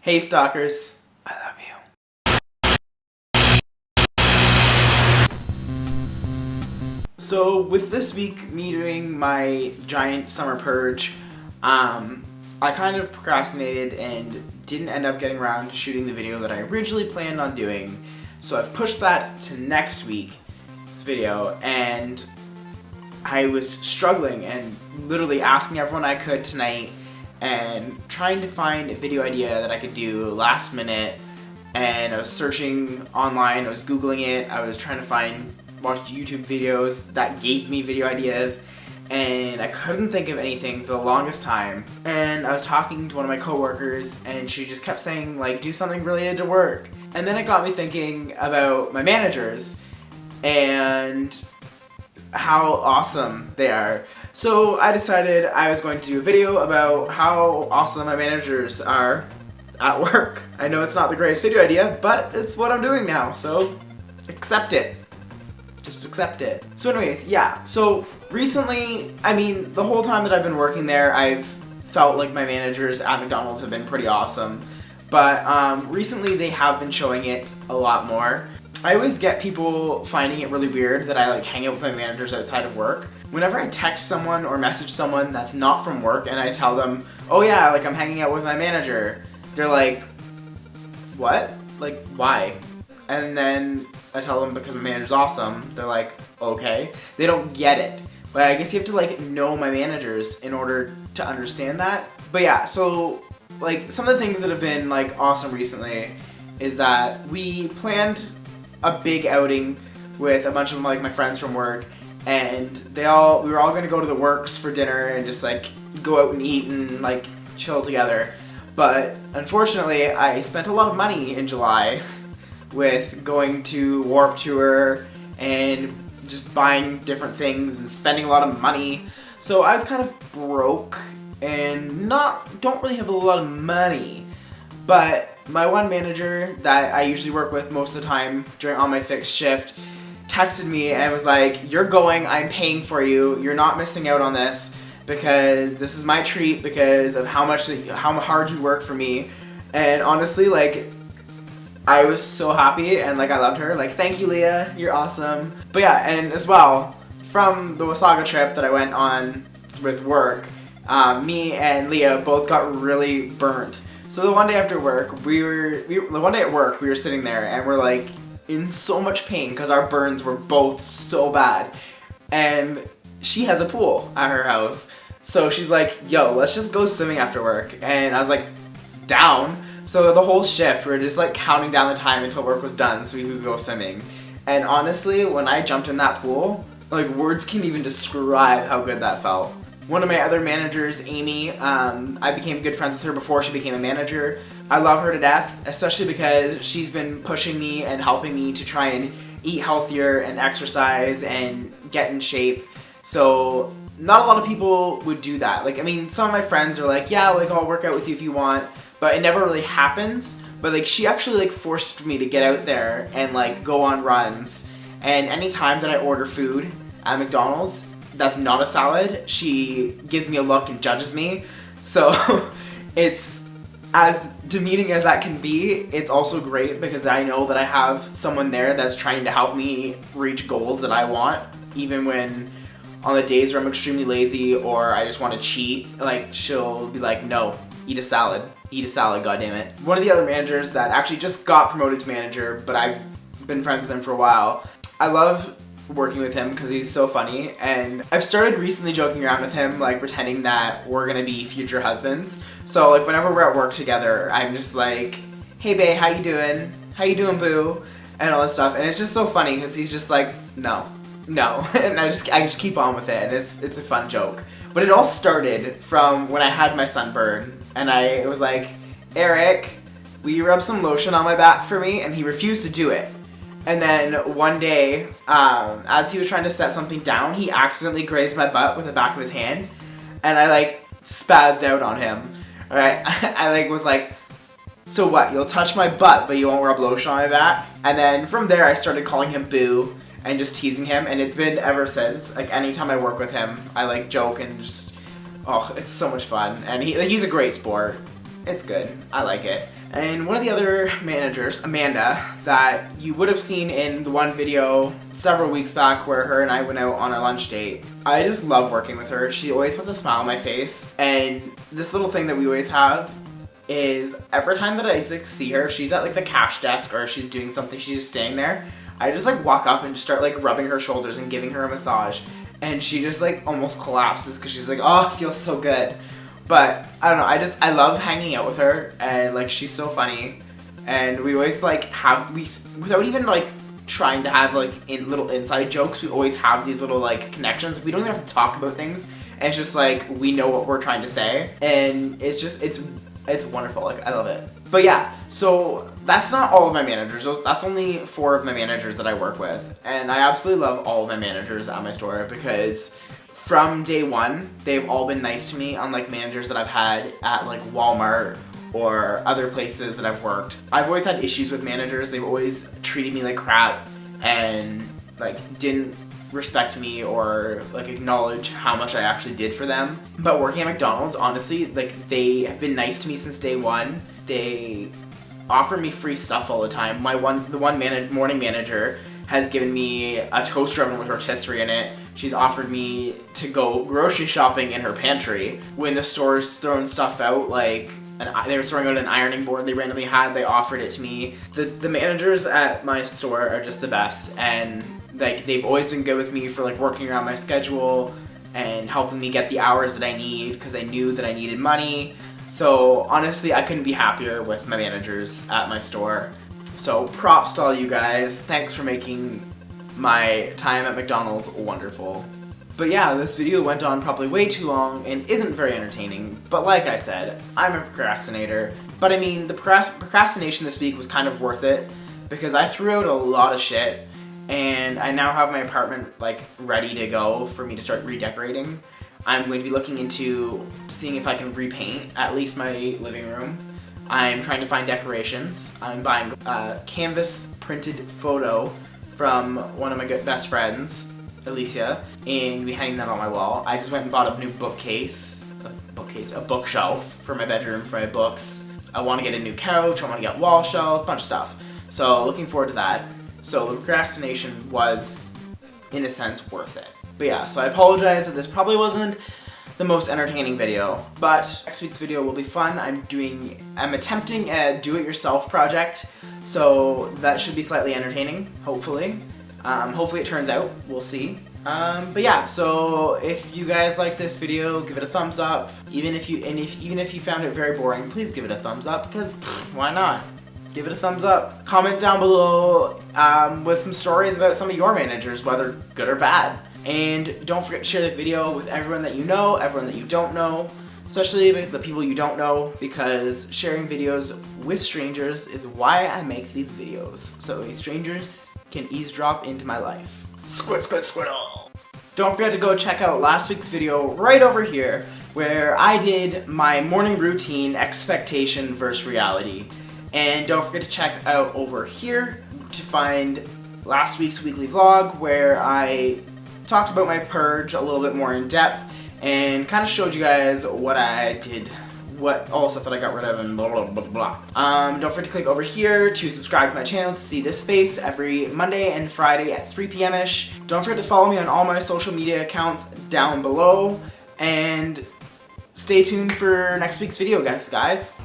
Hey stalkers, I love you. So with this week, me doing my giant summer purge, I kind of procrastinated and didn't end up getting around to shooting the video that I originally planned on doing. So I've pushed that to next week's video, and I was struggling and literally asking everyone I could tonight and trying to find a video idea that I could do last minute. And I was searching online, I was Googling it, I was trying to watch YouTube videos that gave me video ideas, and I couldn't think of anything for the longest time. And I was talking to one of my coworkers, and she just kept saying, like, do something related to work. And then it got me thinking about my managers and how awesome they are. So I decided I was going to do a video about how awesome my managers are at work. I know it's not the greatest video idea, but it's what I'm doing now, so accept it. Just accept it. So anyways, yeah, so recently, the whole time that I've been working there, I've felt like my managers at McDonald's have been pretty awesome, but recently they have been showing it a lot more. I always get people finding it really weird that I hang out with my managers outside of work. Whenever I text someone or message someone that's not from work and I tell them, oh yeah, I'm hanging out with my manager, they're like, what? Why? And then I tell them because my manager's awesome. They're like, okay. They don't get it. But I guess you have to know my managers in order to understand that. But yeah, so some of the things that have been awesome recently is that we planned a big outing with a bunch of my friends from work, and we were all gonna go to the works for dinner and just go out and eat and chill together. But unfortunately, I spent a lot of money in July with going to Warped Tour and just buying different things and spending a lot of money. So I was kind of broke and don't really have a lot of money. But my one manager that I usually work with most of the time on my fixed shift texted me and was like, you're going, I'm paying for you, you're not missing out on this because this is my treat because of how hard you work for me. And honestly, I was so happy and I loved her. Thank you, Leah, you're awesome. But yeah, and as well, from the Wasaga trip that I went on with work, me and Leah both got really burnt. So the one day after work, one day at work, we were sitting there and we're in so much pain because our burns were both so bad. And she has a pool at her house. So she's like, yo, let's just go swimming after work. And I was like, down. So the whole shift, we were just counting down the time until work was done so we could go swimming. And honestly, when I jumped in that pool, words can't even describe how good that felt. One of my other managers, Amy, I became good friends with her before she became a manager. I love her to death, especially because she's been pushing me and helping me to try and eat healthier and exercise and get in shape. So not a lot of people would do that. Some of my friends are yeah, I'll work out with you if you want, but it never really happens. But she actually forced me to get out there and go on runs. And anytime that I order food at McDonald's that's not a salad, she gives me a look and judges me. So it's as demeaning as that can be, it's also great because I know that I have someone there that's trying to help me reach goals that I want, even when on the days where I'm extremely lazy or I just want to cheat, she'll be like, no, eat a salad, goddammit. One of the other managers that actually just got promoted to manager, but I've been friends with him for a while. I love working with him because he's so funny, and I've started recently joking around with him, pretending that we're gonna be future husbands. So whenever we're at work together, I'm just like, hey babe, how you doing? How you doing, boo? And all this stuff, and it's just so funny because he's just like, no, and I just keep on with it, and it's a fun joke. But it all started from when I had my sunburn, and I was like, Eric, will you rub some lotion on my back for me? And he refused to do it. And then one day, as he was trying to set something down, he accidentally grazed my butt with the back of his hand, and I spazzed out on him. Alright, I was like, so what, you'll touch my butt but you won't rub lotion on my back? And then from there I started calling him boo and just teasing him, and it's been ever since. Anytime I work with him, I joke and just, oh, it's so much fun. And he's a great sport. It's good. I like it. And one of the other managers, Amanda, that you would have seen in the one video several weeks back where her and I went out on a lunch date. I just love working with her. She always puts a smile on my face. And this little thing that we always have is every time that I like see her, she's at like the cash desk or she's doing something, she's just staying there. I just like walk up and just start like rubbing her shoulders and giving her a massage. And she just like almost collapses because she's like, oh, it feels so good. But I don't know, I love hanging out with her, and like she's so funny, and we always like without even like trying to have like little inside jokes, we always have these little like connections. We don't even have to talk about things, and it's just like we know what we're trying to say, and it's wonderful. Like, I love it. But yeah, so that's not all of my managers. That's only 4 of my managers that I work with, and I absolutely love all of my managers at my store because from day one, they've all been nice to me, unlike managers that I've had at like Walmart or other places that I've worked. I've always had issues with managers. They've always treated me like crap and like didn't respect me or like acknowledge how much I actually did for them. But working at McDonald's, honestly, like they have been nice to me since day one. They offer me free stuff all the time. The one morning manager has given me a toaster oven with rotisserie in it. She's offered me to go grocery shopping in her pantry. When the store's throwing stuff out, like they were throwing out an ironing board they randomly had, they offered it to me. The managers at my store are just the best, and like they've always been good with me for like working around my schedule and helping me get the hours that I need because I knew that I needed money. So honestly, I couldn't be happier with my managers at my store. So props to all you guys. Thanks for making my time at McDonald's wonderful. But yeah, this video went on probably way too long and isn't very entertaining. But like I said, I'm a procrastinator. But I mean, the procrastination this week was kind of worth it because I threw out a lot of shit and I now have my apartment like ready to go for me to start redecorating. I'm going to be looking into seeing if I can repaint at least my living room. I'm trying to find decorations. I'm buying a canvas printed photo from one of my best friends, Alicia, and be hanging that on my wall. I just went and bought a new a bookshelf for my bedroom for my books. I want to get a new couch, I want to get wall shelves, a bunch of stuff. So looking forward to that. So the procrastination was, in a sense, worth it. But yeah, so I apologize that this probably wasn't the most entertaining video, but next week's video will be fun. I'm attempting a do-it-yourself project, so that should be slightly entertaining, hopefully. Hopefully it turns out, we'll see. But yeah, so if you guys liked this video, give it a thumbs up. Even if you found it very boring, please give it a thumbs up, because why not? Give it a thumbs up. Comment down below with some stories about some of your managers, whether good or bad. And don't forget to share the video with everyone that you know, everyone that you don't know, especially with the people you don't know, because sharing videos with strangers is why I make these videos, so strangers can eavesdrop into my life. Squid, squid, squiddle! Don't forget to go check out last week's video right over here, where I did my morning routine expectation versus reality. And don't forget to check out over here to find last week's weekly vlog, where I talked about my purge a little bit more in depth and kind of showed you guys what I did, all the stuff that I got rid of, and blah blah blah blah. Don't forget to click over here to subscribe to my channel to see this face every Monday and Friday at 3 p.m.-ish. Don't forget to follow me on all my social media accounts down below, and stay tuned for next week's video, guys.